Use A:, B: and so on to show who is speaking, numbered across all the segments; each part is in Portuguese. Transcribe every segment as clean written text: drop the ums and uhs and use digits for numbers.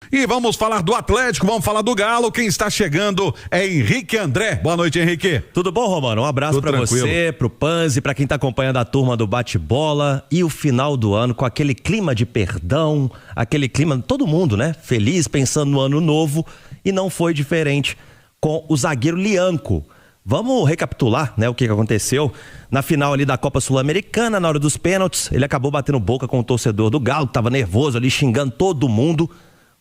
A: E vamos falar do Atlético, vamos falar do Galo. Quem está chegando é Henrique André. Boa noite, Henrique.
B: Tudo bom, Romano? Um abraço pra você, pro Panzi, pra quem tá acompanhando a turma do bate-bola e o final do ano com aquele clima de perdão, aquele clima, todo mundo, né? Feliz, pensando no ano novo, e não foi diferente com o zagueiro Lianco. Vamos recapitular, né, o que aconteceu na final ali da Copa Sul-Americana, na hora dos pênaltis. Ele acabou batendo boca com o torcedor do Galo, que tava nervoso ali, xingando todo mundo.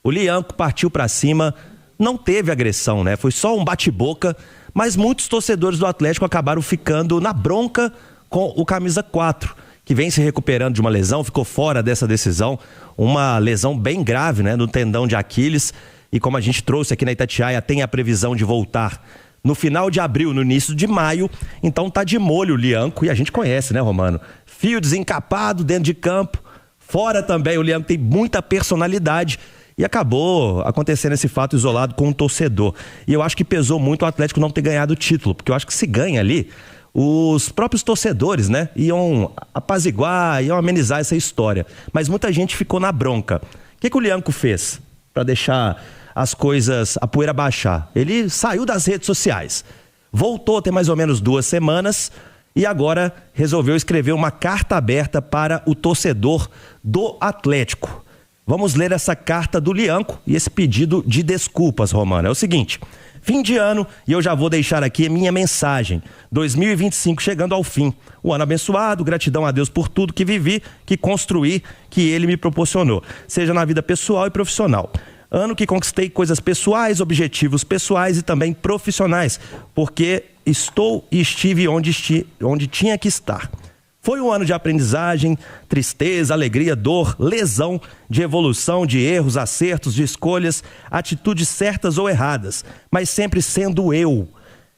B: O Lianco partiu pra cima, não teve agressão, né? Foi só um bate-boca, mas muitos torcedores do Atlético acabaram ficando na bronca com o camisa 4, que vem se recuperando de uma lesão, ficou fora dessa decisão, uma lesão bem grave, né, no tendão de Aquiles, e como a gente trouxe aqui na Itatiaia, tem a previsão de voltar no final de abril, no início de maio, então tá de molho o Lianco, e a gente conhece, né, Romano? Fio desencapado dentro de campo, fora também, o Lianco tem muita personalidade, e acabou acontecendo esse fato isolado com um torcedor. E eu acho que pesou muito o Atlético não ter ganhado o título, porque eu acho que se ganha ali, os próprios torcedores, né, iam apaziguar, iam amenizar essa história. Mas muita gente ficou na bronca. O que o Lianco fez para deixar as coisas, a poeira baixar? Ele saiu das redes sociais, voltou tem mais ou menos 2 semanas e agora resolveu escrever uma carta aberta para o torcedor do Atlético. Vamos ler essa carta do Lianco e esse pedido de desculpas, Romano. É o seguinte: fim de ano e eu já vou deixar aqui minha mensagem. 2025 chegando ao fim. O ano abençoado, gratidão a Deus por tudo que vivi, que construí, que Ele me proporcionou. Seja na vida pessoal e profissional. Ano que conquistei coisas pessoais, objetivos pessoais e também profissionais, porque estou e estive onde tinha que estar. Foi um ano de aprendizagem, tristeza, alegria, dor, lesão, de evolução, de erros, acertos, de escolhas, atitudes certas ou erradas, mas sempre sendo eu,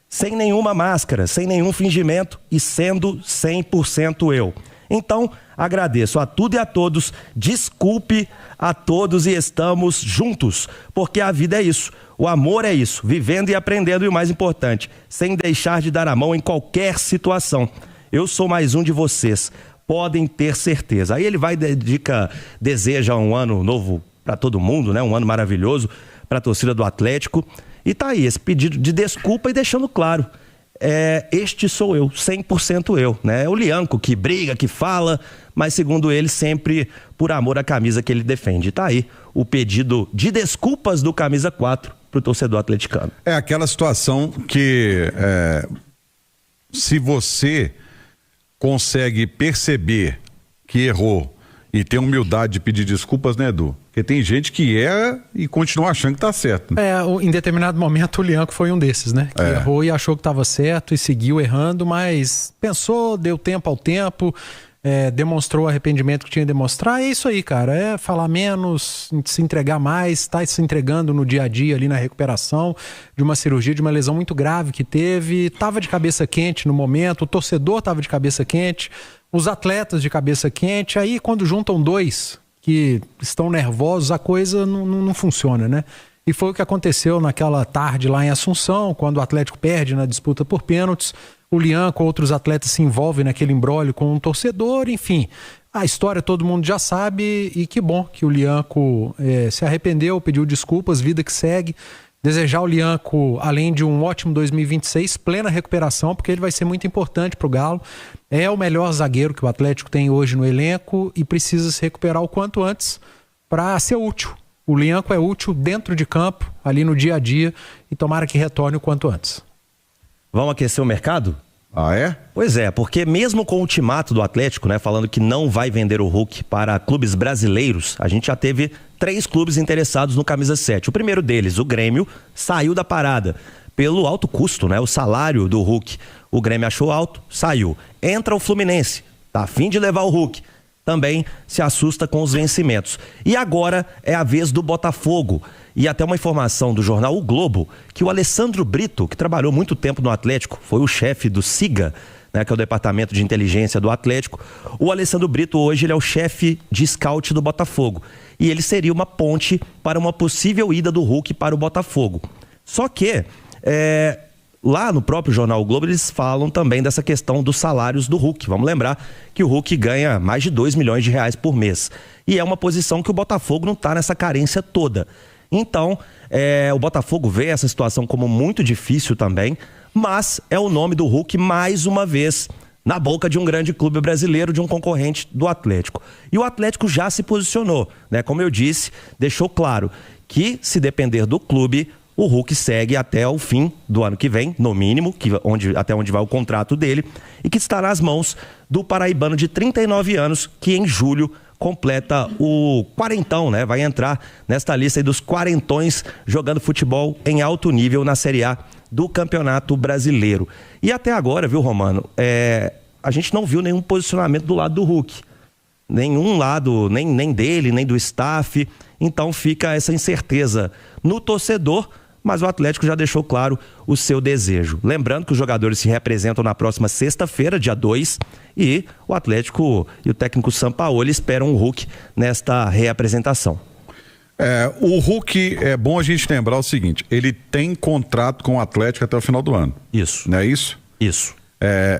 B: sem nenhuma máscara, sem nenhum fingimento e sendo 100% eu. Então, agradeço a tudo e a todos, desculpe a todos e estamos juntos, porque a vida é isso, o amor é isso, vivendo e aprendendo e o mais importante, sem deixar de dar a mão em qualquer situação. Eu sou mais um de vocês, podem ter certeza. Aí ele vai, deseja um ano novo para todo mundo, né? Um ano maravilhoso para a torcida do Atlético. E tá aí, esse pedido de desculpa e deixando claro, este sou eu, 100% eu, né? É o Lianco que briga, que fala, mas segundo ele, sempre por amor à camisa que ele defende. Tá aí o pedido de desculpas do camisa 4 pro torcedor atleticano.
A: É aquela situação que se você consegue perceber que errou e ter humildade de pedir desculpas, né, Edu? Porque tem gente que erra e continua achando que tá certo. Né?
C: Em determinado momento o Lianco foi um desses, né? Que errou e achou que estava certo e seguiu errando, mas pensou, deu tempo ao tempo, demonstrou o arrependimento que tinha de demonstrar. É isso aí, cara. É falar menos, se entregar mais, tá se entregando no dia a dia ali na recuperação de uma cirurgia, de uma lesão muito grave que teve. Tava de cabeça quente no momento, o torcedor tava de cabeça quente, os atletas de cabeça quente. Aí quando juntam dois que estão nervosos, a coisa não funciona, né? E foi o que aconteceu naquela tarde lá em Assunção, quando o Atlético perde na disputa por pênaltis. O Lianco, outros atletas se envolvem naquele imbróglio com um torcedor, enfim. A história todo mundo já sabe e que bom que o Lianco se arrependeu, pediu desculpas, vida que segue. Desejar ao Lianco, além de um ótimo 2026, plena recuperação, porque ele vai ser muito importante para o Galo. É o melhor zagueiro que o Atlético tem hoje no elenco e precisa se recuperar o quanto antes para ser útil. O Lianco é útil dentro de campo, ali no dia a dia, e tomara que retorne o quanto antes.
B: Vamos aquecer o mercado?
A: Ah, é?
B: Pois é, porque mesmo com o ultimato do Atlético, né, falando que não vai vender o Hulk para clubes brasileiros, a gente já teve 3 clubes interessados no camisa 7. O primeiro deles, o Grêmio, saiu da parada pelo alto custo, né, o salário do Hulk. O Grêmio achou alto, saiu. Entra o Fluminense, tá a fim de levar o Hulk. Também se assusta com os vencimentos. E agora é a vez do Botafogo. E até uma informação do jornal O Globo, que o Alessandro Brito, que trabalhou muito tempo no Atlético, foi o chefe do SIGA, né, que é o departamento de inteligência do Atlético. O Alessandro Brito hoje ele é o chefe de scout do Botafogo. E ele seria uma ponte para uma possível ida do Hulk para o Botafogo. Só que lá no próprio jornal O Globo eles falam também dessa questão dos salários do Hulk. Vamos lembrar que o Hulk ganha mais de 2 milhões de reais por mês. E é uma posição que o Botafogo não está nessa carência toda. Então, o Botafogo vê essa situação como muito difícil também, mas é o nome do Hulk mais uma vez na boca de um grande clube brasileiro, de um concorrente do Atlético. E o Atlético já se posicionou, né? Como eu disse, deixou claro que, se depender do clube, o Hulk segue até o fim do ano que vem, no mínimo, até onde vai o contrato dele, e que está nas mãos do paraibano de 39 anos, que em julho completa o quarentão, né? Vai entrar nesta lista aí dos quarentões jogando futebol em alto nível na Série A do Campeonato Brasileiro. E até agora, viu, Romano, a gente não viu nenhum posicionamento do lado do Hulk. Nenhum lado, nem dele, nem do staff. Então fica essa incerteza no torcedor, mas o Atlético já deixou claro o seu desejo. Lembrando que os jogadores se reapresentam na próxima sexta-feira, dia 2, e o Atlético e o técnico Sampaoli esperam o Hulk nesta reapresentação.
A: O Hulk, é bom a gente lembrar o seguinte, ele tem contrato com o Atlético até o final do ano.
B: Isso.
A: Não é isso?
B: Isso.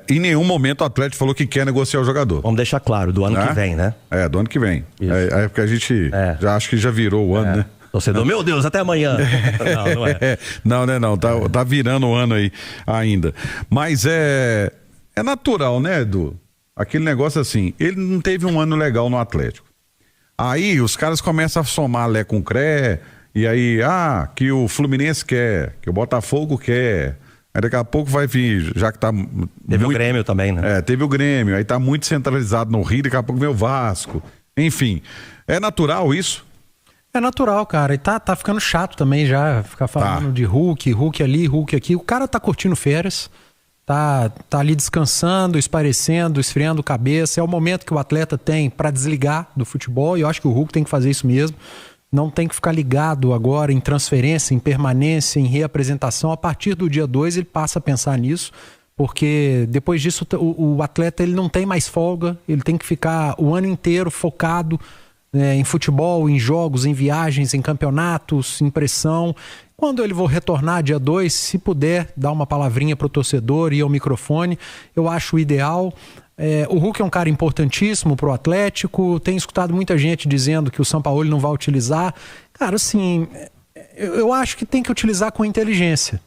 A: Em nenhum momento o Atlético falou que quer negociar o jogador.
B: Vamos deixar claro, do ano que vem, né?
A: Do ano que vem. É porque a gente já acho que já virou o ano, né?
B: Torcedor, meu Deus, até amanhã. Não é.
A: Não. Tá virando o ano aí ainda. Mas é natural, né, Edu? Aquele negócio assim, ele não teve um ano legal no Atlético. Aí os caras começam a somar Lé com Cré, e aí, que o Fluminense quer, que o Botafogo quer. Aí daqui a pouco vai vir, já que tá...
B: Teve o Grêmio também, né?
A: Teve o Grêmio, aí tá muito centralizado no Rio, daqui a pouco vem o Vasco. Enfim, é natural isso?
C: É natural, cara, e tá ficando chato também já, ficar falando de Hulk ali, Hulk aqui. O cara tá curtindo férias, tá ali descansando, esparecendo, esfriando cabeça. É o momento que o atleta tem para desligar do futebol, e eu acho que o Hulk tem que fazer isso mesmo. Não tem que ficar ligado agora em transferência, em permanência, em reapresentação. A partir do dia 2 ele passa a pensar nisso, porque depois disso o atleta ele não tem mais folga, ele tem que ficar o ano inteiro focado em futebol, em jogos, em viagens, em campeonatos, em pressão. Quando ele for retornar dia 2, se puder dar uma palavrinha pro torcedor e ao microfone, eu acho o ideal. O Hulk é um cara importantíssimo pro Atlético. Tenho escutado muita gente dizendo que o Sampaoli não vai utilizar. Cara, assim, eu acho que tem que utilizar com inteligência.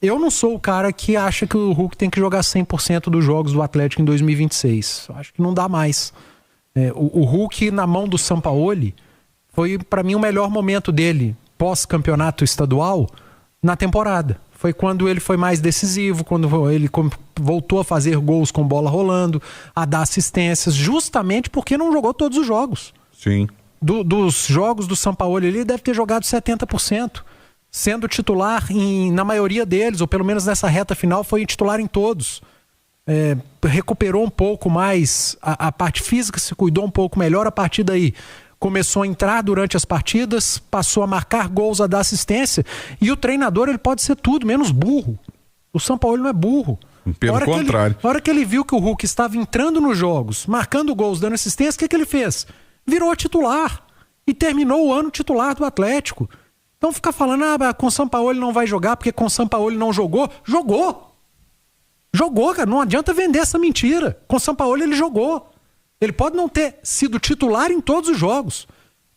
C: Eu não sou o cara que acha que o Hulk tem que jogar 100% dos jogos do Atlético em 2026. Eu acho que não dá mais. O Hulk na mão do Sampaoli foi para mim o melhor momento dele pós-campeonato estadual na temporada. Foi quando ele foi mais decisivo, quando ele voltou a fazer gols com bola rolando, a dar assistências, justamente porque não jogou todos os jogos.
A: Sim.
C: Dos jogos do Sampaoli, ele deve ter jogado 70%, sendo titular na maioria deles, ou pelo menos nessa reta final foi titular em todos. Recuperou um pouco mais a parte física, se cuidou um pouco melhor. A partir daí começou a entrar durante as partidas, passou a marcar gols, a dar assistência, e o treinador ele pode ser tudo menos burro. O Sampaoli não é burro.
A: Pelo contrário.
C: Na hora que ele viu que o Hulk estava entrando nos jogos, marcando gols, dando assistência, o que ele fez? Virou titular e terminou o ano titular do Atlético. Então ficar falando, com o Sampaoli não vai jogar porque com o Sampaoli não jogou. Jogou, cara, não adianta vender essa mentira. Com o Sampaoli ele jogou. Ele pode não ter sido titular em todos os jogos,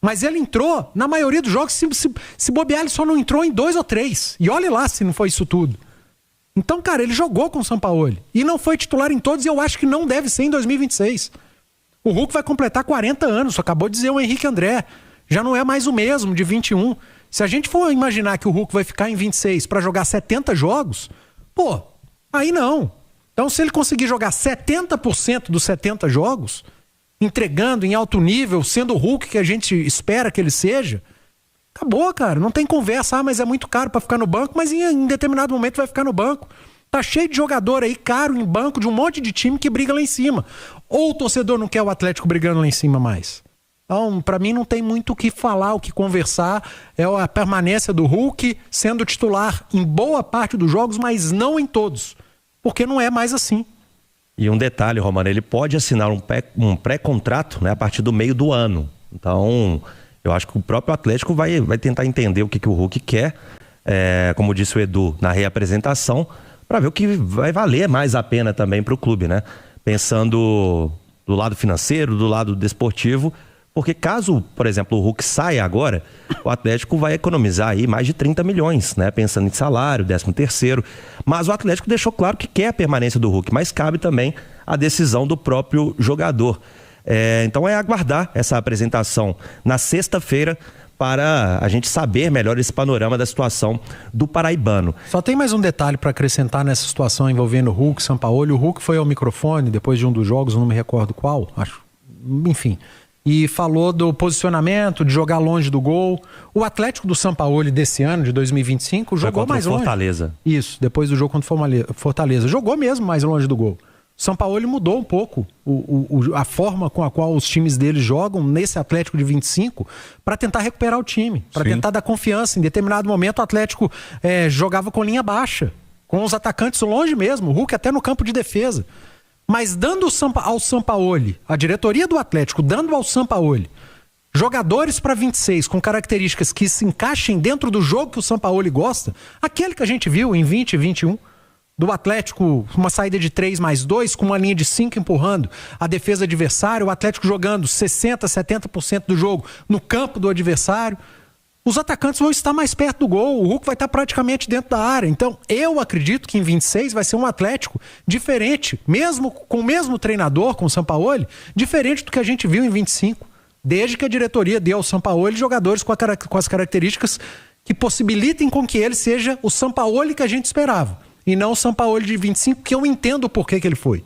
C: mas ele entrou na maioria dos jogos. Se bobear, ele só não entrou em 2 ou 3. E olhe lá se não foi isso tudo. Então, cara, ele jogou com o Sampaoli e não foi titular em todos, e eu acho que não deve ser em 2026. O Hulk vai completar 40 anos, acabou de dizer o Henrique André. Já não é mais o mesmo de 21. Se a gente for imaginar que o Hulk vai ficar em 26 para jogar 70 jogos, aí não. Então, se ele conseguir jogar 70% dos 70 jogos, entregando em alto nível, sendo o Hulk que a gente espera que ele seja, acabou, cara. Não tem conversa. Mas é muito caro para ficar no banco, mas em determinado momento vai ficar no banco. Tá cheio de jogador aí caro em banco de um monte de time que briga lá em cima. Ou o torcedor não quer o Atlético brigando lá em cima mais? Então, para mim não tem muito o que falar, o que conversar. É a permanência do Hulk sendo titular em boa parte dos jogos, mas não em todos. Porque não é mais assim.
B: E um detalhe, Romano, ele pode assinar um pré-contrato, né, a partir do meio do ano. Então, eu acho que o próprio Atlético vai tentar entender o que o Hulk quer, como disse o Edu, na reapresentação, para ver o que vai valer mais a pena também para o clube, né? Pensando do lado financeiro, do lado desportivo, Porque caso, por exemplo, o Hulk saia agora, o Atlético vai economizar aí mais de 30 milhões, né? Pensando em salário, 13º. Mas o Atlético deixou claro que quer a permanência do Hulk, mas cabe também a decisão do próprio jogador. Então é aguardar essa apresentação na sexta-feira para a gente saber melhor esse panorama da situação do paraibano.
C: Só tem mais um detalhe para acrescentar nessa situação envolvendo o Hulk, Sampaoli. O Hulk foi ao microfone depois de um dos jogos, não me recordo qual, acho. Enfim. E falou do posicionamento, de jogar longe do gol. O Atlético do Sampaoli desse ano, de 2025, jogou mais longe.
B: Fortaleza.
C: Isso, depois do jogo contra o Fortaleza. Jogou mesmo mais longe do gol. O Sampaoli mudou um pouco a forma com a qual os times dele jogam nesse Atlético de 25 para tentar recuperar o time, para tentar dar confiança. Em determinado momento o Atlético jogava com linha baixa, com os atacantes longe mesmo, o Hulk até no campo de defesa. Mas dando ao Sampaoli, a diretoria do Atlético dando ao Sampaoli jogadores para 26 com características que se encaixem dentro do jogo que o Sampaoli gosta, aquele que a gente viu em 20 e 21, do Atlético, uma saída de 3+2 com uma linha de 5 empurrando a defesa adversária, o Atlético jogando 60%, 70% do jogo no campo do adversário. Os atacantes vão estar mais perto do gol, o Hulk vai estar praticamente dentro da área. Então, eu acredito que em 26 vai ser um Atlético diferente, mesmo com o mesmo treinador, com o Sampaoli, diferente do que a gente viu em 25. Desde que a diretoria dê ao Sampaoli jogadores com as características que possibilitem com que ele seja o Sampaoli que a gente esperava. E não o Sampaoli de 25, que eu entendo o porquê que ele foi.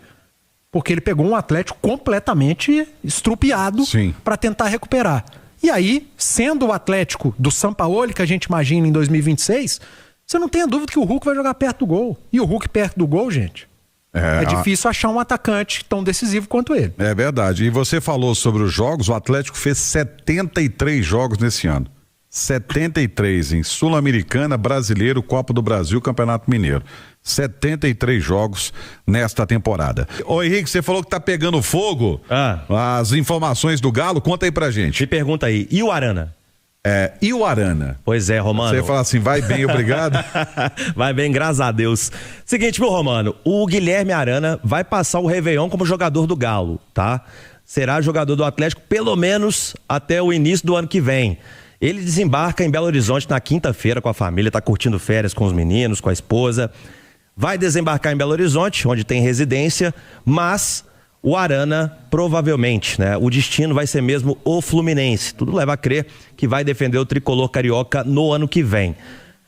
C: Porque ele pegou um Atlético completamente estrupiado para tentar recuperar. E aí, sendo o Atlético do Sampaoli que a gente imagina em 2026, você não tem a dúvida que o Hulk vai jogar perto do gol. E o Hulk perto do gol, gente, é difícil achar um atacante tão decisivo quanto ele.
A: É verdade. E você falou sobre os jogos, o Atlético fez 73 jogos nesse ano. 73 em Sul-Americana, Brasileiro, Copa do Brasil, Campeonato Mineiro. 73 jogos nesta temporada. Ô Henrique, você falou que tá pegando fogo. As informações do Galo, conta aí pra gente.
B: Me pergunta aí, e o Arana?
A: E o Arana?
B: Pois é, Romano.
A: Você fala assim, vai bem, obrigado.
B: Vai bem, graças a Deus. Seguinte, meu Romano, o Guilherme Arana vai passar o Réveillon como jogador do Galo, tá? Será jogador do Atlético pelo menos até o início do ano que vem. Ele desembarca em Belo Horizonte na quinta-feira com a família, tá curtindo férias com os meninos, com a esposa. Vai desembarcar em Belo Horizonte, onde tem residência, mas o Arana, provavelmente, né? O destino vai ser mesmo o Fluminense. Tudo leva a crer que vai defender o tricolor carioca no ano que vem.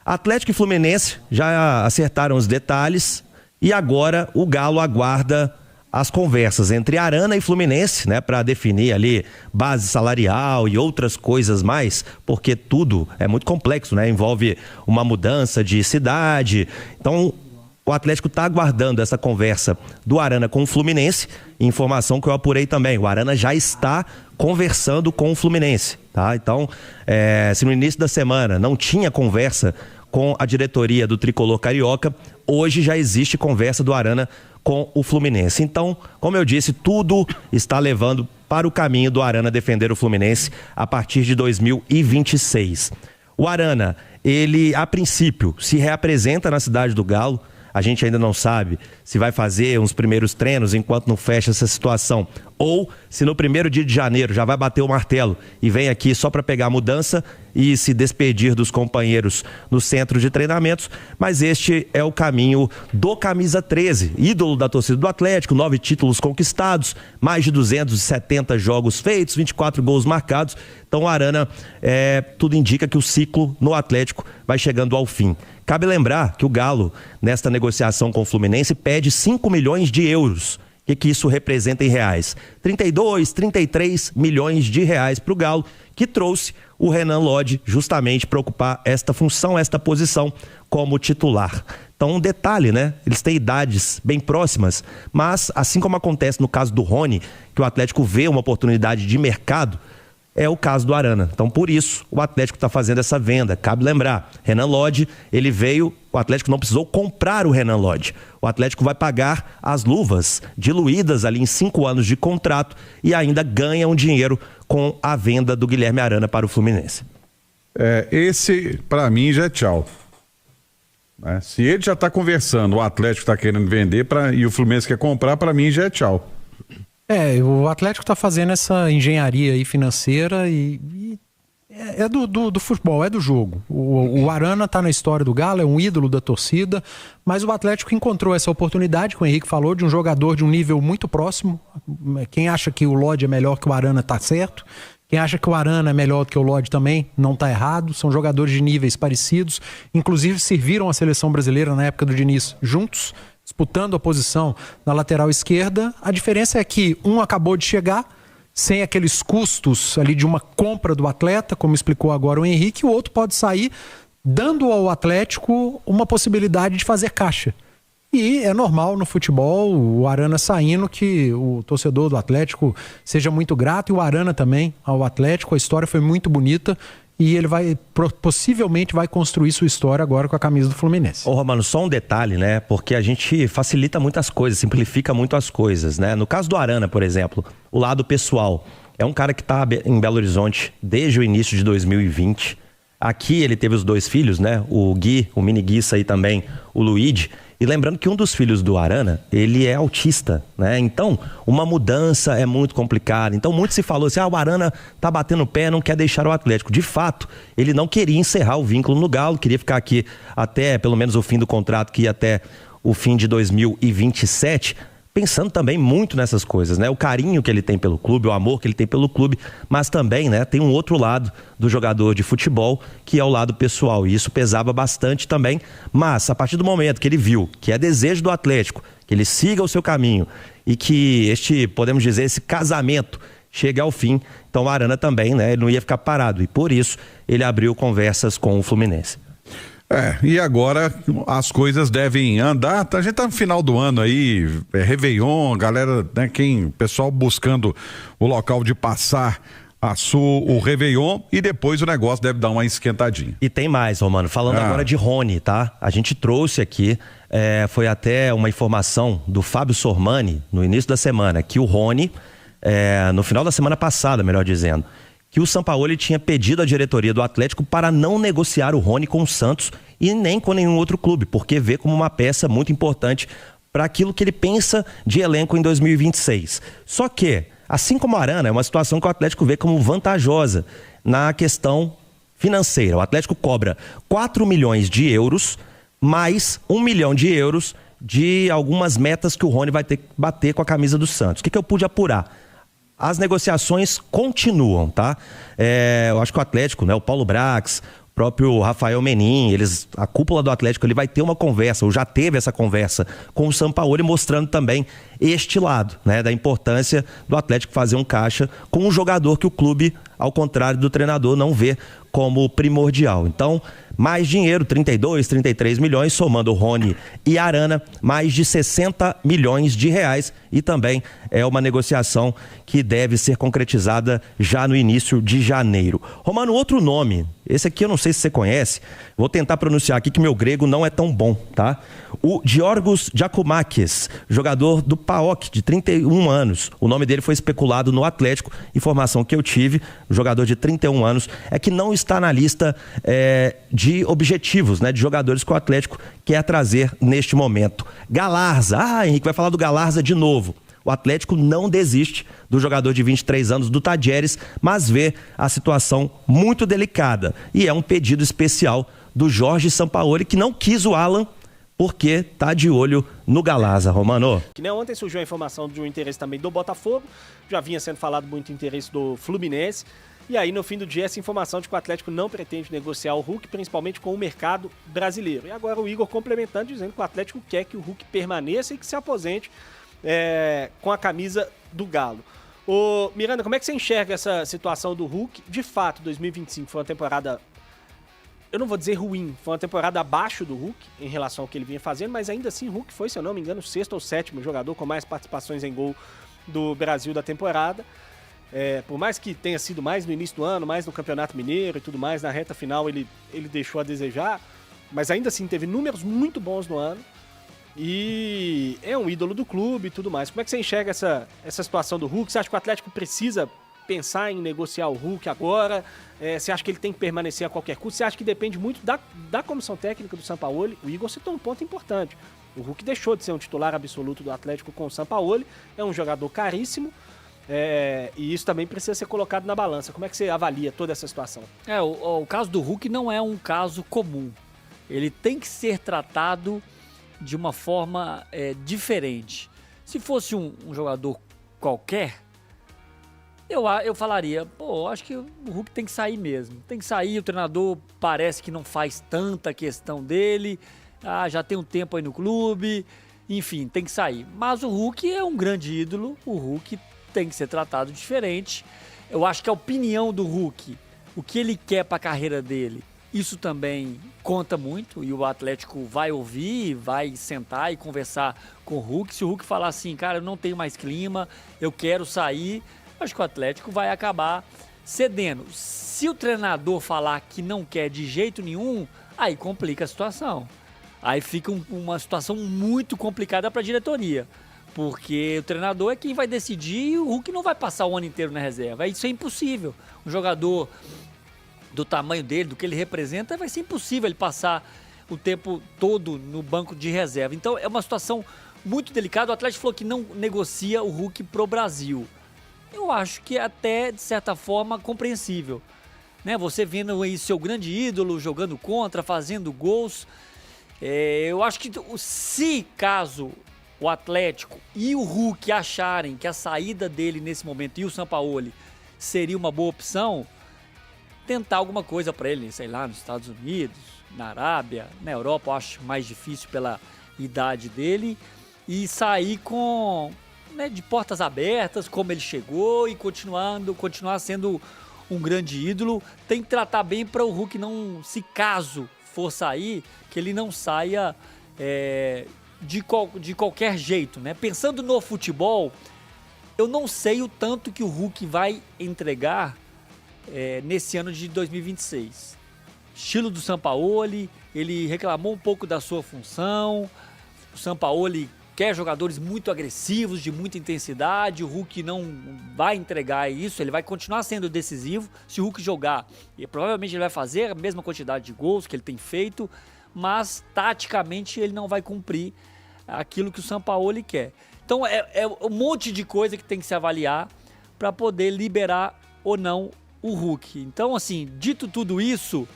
B: Atlético e Fluminense já acertaram os detalhes e agora o Galo aguarda as conversas entre Arana e Fluminense, né, para definir ali base salarial e outras coisas mais, porque tudo é muito complexo, né? Envolve uma mudança de cidade. Então, o Atlético está aguardando essa conversa do Arana com o Fluminense. Informação que eu apurei também, o Arana já está conversando com o Fluminense, tá? Então, se no início da semana não tinha conversa com a diretoria do tricolor carioca, hoje já existe conversa do Arana com o Fluminense. Então, como eu disse, tudo está levando para o caminho do Arana defender o Fluminense a partir de 2026. O Arana, ele a princípio se reapresenta na cidade do Galo. A gente ainda não sabe se vai fazer uns primeiros treinos enquanto não fecha essa situação, ou se no primeiro dia de janeiro já vai bater o martelo e vem aqui só para pegar a mudança e se despedir dos companheiros no centro de treinamentos. Mas este é o caminho do camisa 13, ídolo da torcida do Atlético, 9 títulos conquistados, mais de 270 jogos feitos, 24 gols marcados. Então o Arana, tudo indica que o ciclo no Atlético vai chegando ao fim. Cabe lembrar que o Galo, nesta negociação com o Fluminense, pede 5 milhões de euros. O que isso representa em reais? 32, 33 milhões de reais para o Galo, que trouxe o Renan Lodge justamente para ocupar esta função, esta posição como titular. Então, um detalhe, né? Eles têm idades bem próximas, mas assim como acontece no caso do Rony, que o Atlético vê uma oportunidade de mercado, é o caso do Arana. Então, por isso, o Atlético está fazendo essa venda. Cabe lembrar, Renan Lodge, ele veio, o Atlético não precisou comprar o Renan Lodge. O Atlético vai pagar as luvas diluídas ali em 5 anos de contrato e ainda ganha um dinheiro com a venda do Guilherme Arana para o Fluminense.
A: Esse, para mim, já é tchau. Se ele já está conversando, o Atlético está querendo vender e o Fluminense quer comprar, para mim já é tchau.
C: O Atlético está fazendo essa engenharia aí financeira e é do futebol, é do jogo. O Arana tá na história do Galo, é um ídolo da torcida, mas o Atlético encontrou essa oportunidade, que o Henrique falou, de um jogador de um nível muito próximo. Quem acha que o Lodge é melhor que o Arana tá certo. Quem acha que o Arana é melhor do que o Lodge também não tá errado. São jogadores de níveis parecidos, inclusive serviram a seleção brasileira na época do Diniz juntos, disputando a posição na lateral esquerda. A diferença é que um acabou de chegar sem aqueles custos ali de uma compra do atleta, como explicou agora o Henrique, e o outro pode sair dando ao Atlético uma possibilidade de fazer caixa. E é normal no futebol, o Arana saindo, que o torcedor do Atlético seja muito grato, e o Arana também ao Atlético. A história foi muito bonita e ele possivelmente vai construir sua história agora com a camisa do Fluminense.
B: Ô Romano, só um detalhe, né? Porque a gente facilita muitas coisas, simplifica muito as coisas, né? No caso do Arana, por exemplo, o lado pessoal, é um cara que tá em Belo Horizonte desde o início de 2020. Aqui ele teve os 2 filhos, né? O Gui, o mini Guiça aí também, o Luigi. E lembrando que um dos filhos do Arana, ele é autista, né? Então, uma mudança é muito complicada. Então, muito se falou assim, o Arana tá batendo o pé, não quer deixar o Atlético. De fato, ele não queria encerrar o vínculo no Galo, queria ficar aqui até, pelo menos, o fim do contrato, que ia até o fim de 2027, pensando também muito nessas coisas, né? O carinho que ele tem pelo clube, o amor que ele tem pelo clube, mas também, né, tem um outro lado do jogador de futebol, que é o lado pessoal, e isso pesava bastante também, mas a partir do momento que ele viu que é desejo do Atlético, que ele siga o seu caminho e que podemos dizer, esse casamento chegue ao fim, então o Arana também, né, ele não ia ficar parado, e por isso ele abriu conversas com o Fluminense.
A: E agora as coisas devem andar. A gente tá no final do ano aí, Réveillon, galera, né, pessoal buscando o local de passar o Réveillon, e depois o negócio deve dar uma esquentadinha.
B: E tem mais, Romano, falando agora de Rony, tá? A gente trouxe aqui, foi até uma informação do Fábio Sormani no início da semana, que o Rony, no final da semana passada, melhor dizendo, que o Sampaoli tinha pedido à diretoria do Atlético para não negociar o Rony com o Santos e nem com nenhum outro clube, porque vê como uma peça muito importante para aquilo que ele pensa de elenco em 2026. Só que, assim como o Arana, é uma situação que o Atlético vê como vantajosa na questão financeira. O Atlético cobra 4 milhões de euros mais 1 milhão de euros de algumas metas que o Rony vai ter que bater com a camisa do Santos. O que eu pude apurar? As negociações continuam, tá? Eu acho que o Atlético, né, o Paulo Brax, o próprio Rafael Menin, a cúpula do Atlético, ele vai ter uma conversa, ou já teve essa conversa com o Sampaoli, mostrando também este lado, né, da importância do Atlético fazer um caixa com um jogador que o clube, ao contrário do treinador, não vê como primordial. Então, mais dinheiro, 32, 33 milhões, somando o Rony e Arana, mais de 60 milhões de reais, e também é uma negociação que deve ser concretizada já no início de janeiro. Romano, outro nome, esse aqui eu não sei se você conhece, vou tentar pronunciar aqui que meu grego não é tão bom, tá? O Giorgos Giacomakis, jogador do PAOK, de 31 anos. O nome dele foi especulado no Atlético. Informação que eu tive, o jogador de 31 anos, é que não está na lista de objetivos, né, de jogadores que o Atlético quer trazer neste momento. Galarza, Henrique vai falar do Galarza de novo. O Atlético não desiste do jogador de 23 anos, do Tadieres, mas vê a situação muito delicada. E é um pedido especial do Jorge Sampaoli, que não quis o Alan, porque tá de olho no Galarza, Romano.
D: Que nem ontem surgiu a informação de um interesse também do Botafogo, já vinha sendo falado muito interesse do Fluminense, e aí no fim do dia essa informação de que o Atlético não pretende negociar o Hulk, principalmente com o mercado brasileiro. E agora o Igor complementando, dizendo que o Atlético quer que o Hulk permaneça e que se aposente com a camisa do Galo. Ô, Miranda, como é que você enxerga essa situação do Hulk? De fato, 2025 foi uma temporada, eu não vou dizer ruim, foi uma temporada abaixo do Hulk em relação ao que ele vinha fazendo, mas ainda assim o Hulk foi, se eu não me engano, o 6º ou 7º jogador com mais participações em gol do Brasil da temporada. Por mais que tenha sido mais no início do ano, mais no Campeonato Mineiro e tudo mais, na reta final ele deixou a desejar, mas ainda assim teve números muito bons no ano. E é um ídolo do clube e tudo mais. Como é que você enxerga essa situação do Hulk? Você acha que o Atlético precisa pensar em negociar o Hulk agora? Você acha que ele tem que permanecer a qualquer custo? Você acha que depende muito da comissão técnica do Sampaoli? O Igor citou um ponto importante. O Hulk deixou de ser um titular absoluto do Atlético com o Sampaoli, é um jogador caríssimo, e isso também precisa ser colocado na balança. Como é que você avalia toda essa situação?
E: O caso do Hulk não é um caso comum. Ele tem que ser tratado de uma forma diferente. Se fosse um jogador qualquer, eu falaria, acho que o Hulk tem que sair mesmo. Tem que sair, o treinador parece que não faz tanta questão dele, já tem um tempo aí no clube, enfim, tem que sair. Mas o Hulk é um grande ídolo, o Hulk tem que ser tratado diferente. Eu acho que a opinião do Hulk, o que ele quer para a carreira dele, isso também conta muito, e o Atlético vai ouvir, vai sentar e conversar com o Hulk. Se o Hulk falar assim, cara, eu não tenho mais clima, eu quero sair, acho que o Atlético vai acabar cedendo. Se o treinador falar que não quer de jeito nenhum, aí complica a situação. Aí fica uma situação muito complicada para a diretoria, porque o treinador é quem vai decidir e o Hulk não vai passar o ano inteiro na reserva. Isso é impossível. Um jogador do tamanho dele, do que ele representa, vai ser impossível ele passar o tempo todo no banco de reserva. Então é uma situação muito delicada. O Atlético falou que não negocia o Hulk pro Brasil. Eu acho que é até, de certa forma, compreensível. Né? Você vendo aí seu grande ídolo jogando contra, fazendo gols. Eu acho que se caso o Atlético e o Hulk acharem que a saída dele nesse momento e o Sampaoli seria uma boa opção, tentar alguma coisa para ele, sei lá, nos Estados Unidos, na Arábia, na Europa, eu acho mais difícil pela idade dele, e sair com, de portas abertas, como ele chegou, e continuar sendo um grande ídolo. Tem que tratar bem para o Hulk não, se caso for sair, que ele não saia de qualquer jeito, né? Pensando no futebol, eu não sei o tanto que o Hulk vai entregar nesse ano de 2026. Estilo do Sampaoli, ele reclamou um pouco da sua função. O Sampaoli quer jogadores muito agressivos, de muita intensidade. O Hulk não vai entregar isso, ele vai continuar sendo decisivo. Se o Hulk jogar, e provavelmente ele vai fazer a mesma quantidade de gols que ele tem feito, mas taticamente ele não vai cumprir aquilo que o Sampaoli quer. Então é um monte de coisa que tem que se avaliar para poder liberar ou não o Hulk. Então, assim, dito tudo isso,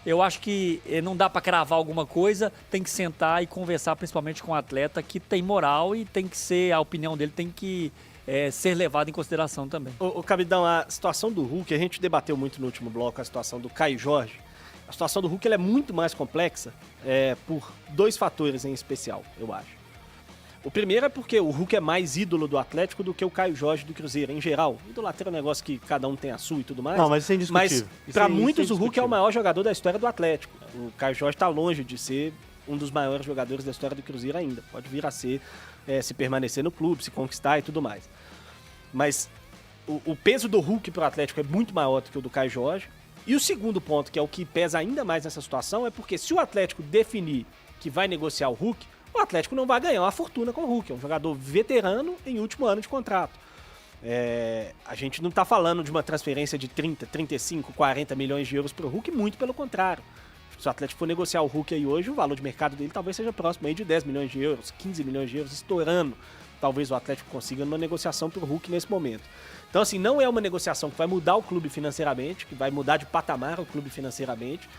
E: eu acho que não dá para cravar alguma coisa, tem que sentar e conversar principalmente com o atleta que tem moral e tem que ser, a opinião dele tem que ser levada em consideração também.
D: Ô Cabidão, a situação do Hulk, a gente debateu muito no último bloco a situação do Caio Jorge. A situação do Hulk ela é muito mais complexa por dois fatores em especial, eu acho. O primeiro é porque o Hulk é mais ídolo do Atlético do que o Caio Jorge do Cruzeiro, em geral. Idolatria é um negócio que cada um tem a sua e tudo mais.
F: Não, mas isso é indiscutível.
D: Mas para muitos o Hulk é o maior jogador da história do Atlético. O Caio Jorge está longe de ser um dos maiores jogadores da história do Cruzeiro ainda. Pode vir a ser, se permanecer no clube, se conquistar e tudo mais. Mas o peso do Hulk para o Atlético é muito maior do que o do Caio Jorge. E o segundo ponto, que é o que pesa ainda mais nessa situação, é porque se o Atlético definir que vai negociar o Hulk, o Atlético não vai ganhar uma fortuna com o Hulk. É um jogador veterano em último ano de contrato. A gente não está falando de uma transferência de 30, 35, 40 milhões de euros para o Hulk, muito pelo contrário. Se o Atlético for negociar o Hulk aí hoje, o valor de mercado dele talvez seja próximo aí de 10 milhões de euros, 15 milhões de euros, estourando. Talvez o Atlético consiga numa negociação para o Hulk nesse momento. Então, assim, não é uma negociação que vai mudar o clube financeiramente, que vai mudar de patamar o clube financeiramente.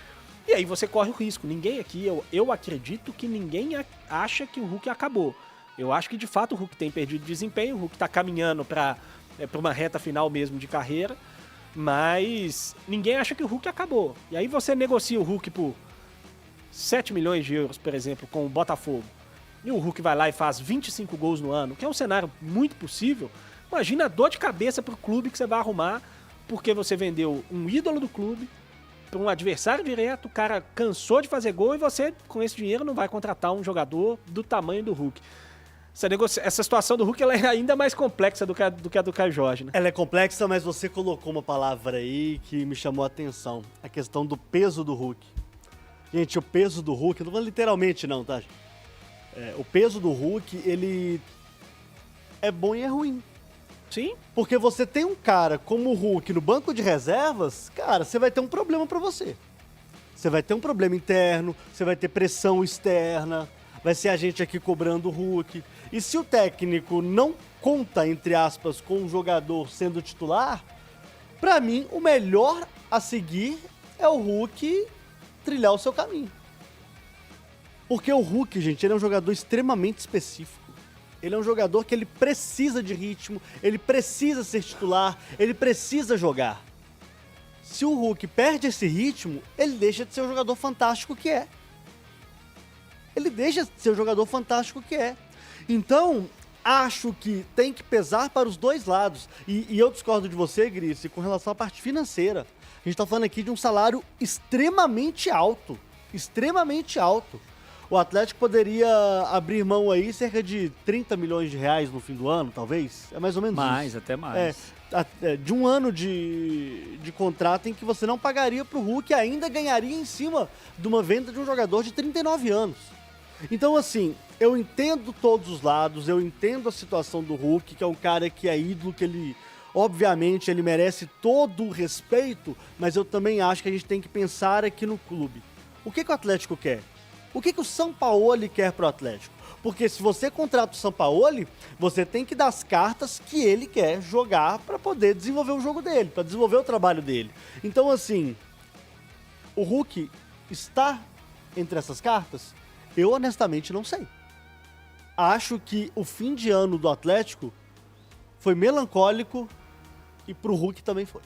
D: E aí você corre o risco. Ninguém aqui, eu acredito que ninguém acha que o Hulk acabou. Eu acho que de fato o Hulk tem perdido desempenho, o Hulk está caminhando para uma reta final mesmo de carreira, mas ninguém acha que o Hulk acabou. E aí você negocia o Hulk por 7 milhões de euros, por exemplo, com o Botafogo, e o Hulk vai lá e faz 25 gols no ano, que é um cenário muito possível. Imagina a dor de cabeça para o clube que você vai arrumar, porque você vendeu um ídolo do clube para um adversário direto, o cara cansou de fazer gol e você, com esse dinheiro, não vai contratar um jogador do tamanho do Hulk. Essa situação do Hulk ela é ainda mais complexa do que a do Caio Jorge, né?
F: Ela é complexa, mas você colocou uma palavra aí que me chamou a atenção. A questão do peso do Hulk. Gente, o peso do Hulk, não é literalmente não, tá? O peso do Hulk, ele é bom e é ruim.
D: Sim.
F: Porque você tem um cara como o Hulk no banco de reservas, cara, você vai ter um problema pra você. Você vai ter um problema interno, você vai ter pressão externa. vai ser a gente aqui cobrando o Hulk. E se o técnico não conta, entre aspas, com o jogador sendo titular, pra mim, o melhor a seguir é o Hulk trilhar o seu caminho. Porque o Hulk, gente, ele é um jogador extremamente específico. Ele é um jogador que ele precisa de ritmo, ele precisa ser titular, ele precisa jogar. Se o Hulk perde esse ritmo, ele deixa de ser o jogador fantástico que é. Ele deixa de ser o jogador fantástico que é. Então, acho que tem que pesar para os dois lados. E eu discordo de você, Gris, com relação à parte financeira. A gente está falando aqui de um salário extremamente alto. Extremamente alto. O Atlético poderia abrir mão aí cerca de 30 milhões de reais no fim do ano, talvez? É mais ou menos
E: mais,
F: isso.
E: até mais.
F: De um ano de contrato em que você não pagaria para o Hulk e ainda ganharia em cima de uma venda de um jogador de 39 anos. Então, assim, eu entendo todos os lados, eu entendo a situação do Hulk, que é um cara que é ídolo, que ele, obviamente, ele merece todo o respeito, mas eu também acho que a gente tem que pensar aqui no clube. O que o Atlético quer? O que o Sampaoli quer pro Atlético? Porque se você contrata o Sampaoli, você tem que dar as cartas que ele quer jogar para poder desenvolver o jogo dele, para desenvolver o trabalho dele. Então, assim, o Hulk está entre essas cartas? Eu, honestamente, não sei. Acho que o fim de ano do Atlético foi melancólico e pro Hulk também foi.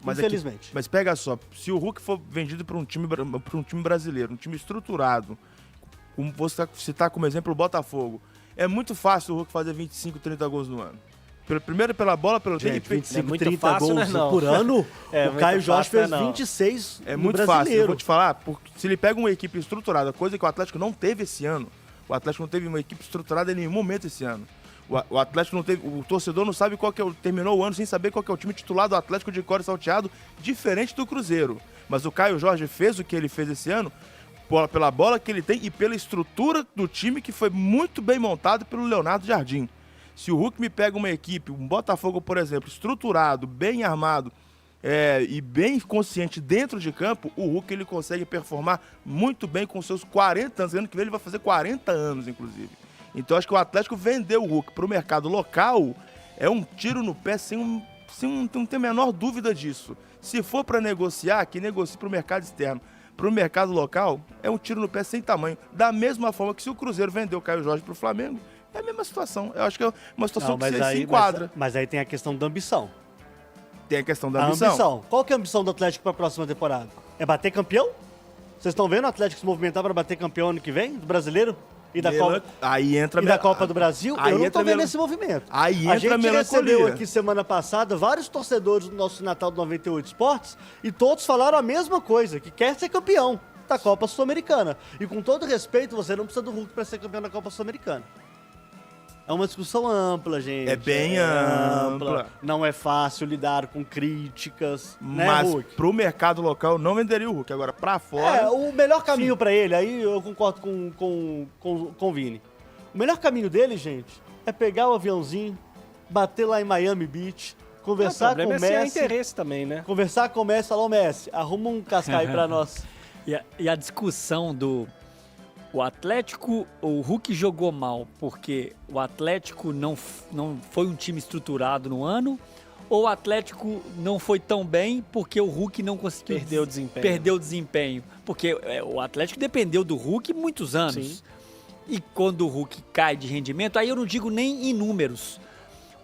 G: Mas
F: infelizmente.
G: Mas pega só, se o Hulk for vendido para um time brasileiro, um time estruturado, como você citar como exemplo o Botafogo, é muito fácil o Hulk fazer 25, 30 gols no ano. Primeiro pela bola, pelo
F: tempo. 25, 30
D: fácil,
F: gols
D: né, não?
F: por ano. O Caio Jorge fez
D: não.
F: 26
G: É
F: no
G: muito
F: brasileiro.
G: fácil, eu vou te falar, porque se ele pega uma equipe estruturada, coisa que o Atlético não teve esse ano, o Atlético não teve uma equipe estruturada em nenhum momento esse ano. O Atlético não teve. O torcedor não sabe qual que é terminou o ano sem saber qual que é o time titular do Atlético de Coro Salteado, diferente do Cruzeiro. Mas o Caio Jorge fez o que ele fez esse ano pela bola que ele tem e pela estrutura do time que foi muito bem montado pelo Leonardo Jardim. Se o Hulk me pega uma equipe, um Botafogo, por exemplo, estruturado, bem armado e bem consciente dentro de campo, o Hulk ele consegue performar muito bem com seus 40 anos. Ano que vem ele vai fazer 40 anos, inclusive. Então acho que o Atlético vendeu o Hulk para o mercado local é um tiro no pé sem não ter a menor dúvida disso. Se for para negociar, que negocie para o mercado externo. Para o mercado local, é um tiro no pé sem tamanho. Da mesma forma que se o Cruzeiro vendeu o Caio Jorge para o Flamengo, é a mesma situação. Eu acho que é uma situação que se enquadra.
F: Mas aí tem a questão da ambição.
G: Tem a questão da ambição.
F: Qual que é a ambição do Atlético para a próxima temporada? É bater campeão? Vocês estão vendo o Atlético se movimentar para bater campeão ano que vem, do Brasileiro? E da Copa,
G: aí entra
F: da Copa do Brasil? Eu não tô vendo esse movimento.
G: Aí
F: a
G: entra
F: gente recebeu aqui semana passada vários torcedores do nosso Natal do 98 Esportes e todos falaram a mesma coisa, que quer ser campeão da Copa Sul-Americana. E com todo respeito, você não precisa do Hulk para ser campeão da Copa Sul-Americana. É uma discussão ampla, gente.
G: É bem ampla.
F: Não é fácil lidar com críticas, né,
G: mas
F: Hulk?
G: pro mercado local não venderia o Hulk. Agora, pra fora...
F: o melhor caminho pra ele, aí eu concordo com o Vini. O melhor caminho dele, gente, é pegar o aviãozinho, bater lá em Miami Beach, conversar com o Messi.
D: É interesse também, né?
F: Conversar com o Messi, falar, ô Messi, arruma um cascaio pra nós.
E: E a discussão do... O Atlético, o Hulk jogou mal porque o Atlético não foi um time estruturado no ano, ou o Atlético não foi tão bem porque o Hulk não conseguiu... Perdeu o desempenho. Porque o Atlético dependeu do Hulk muitos anos. Sim. E quando o Hulk cai de rendimento, aí eu não digo nem em números.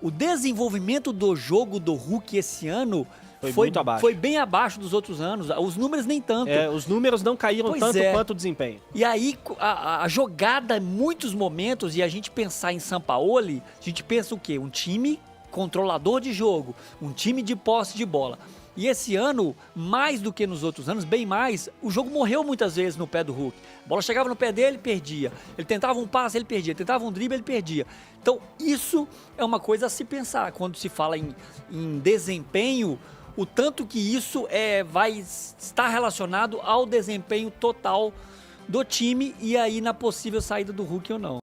E: O desenvolvimento do jogo do Hulk esse ano...
D: muito abaixo.
E: Foi bem abaixo dos outros anos. Os números nem tanto.
D: Os números não caíram tanto quanto o desempenho.
E: E aí, a jogada, em muitos momentos, e a gente pensar em Sampaoli, a gente pensa o quê? Um time controlador de jogo, um time de posse de bola. E esse ano, mais do que nos outros anos, bem mais, o jogo morreu muitas vezes no pé do Hulk. A bola chegava no pé dele, ele perdia. Ele tentava um passe, ele perdia. Tentava um drible, ele perdia. Então, isso é uma coisa a se pensar. Quando se fala em desempenho, o tanto que isso vai estar relacionado ao desempenho total do time e aí na possível saída do Hulk ou não.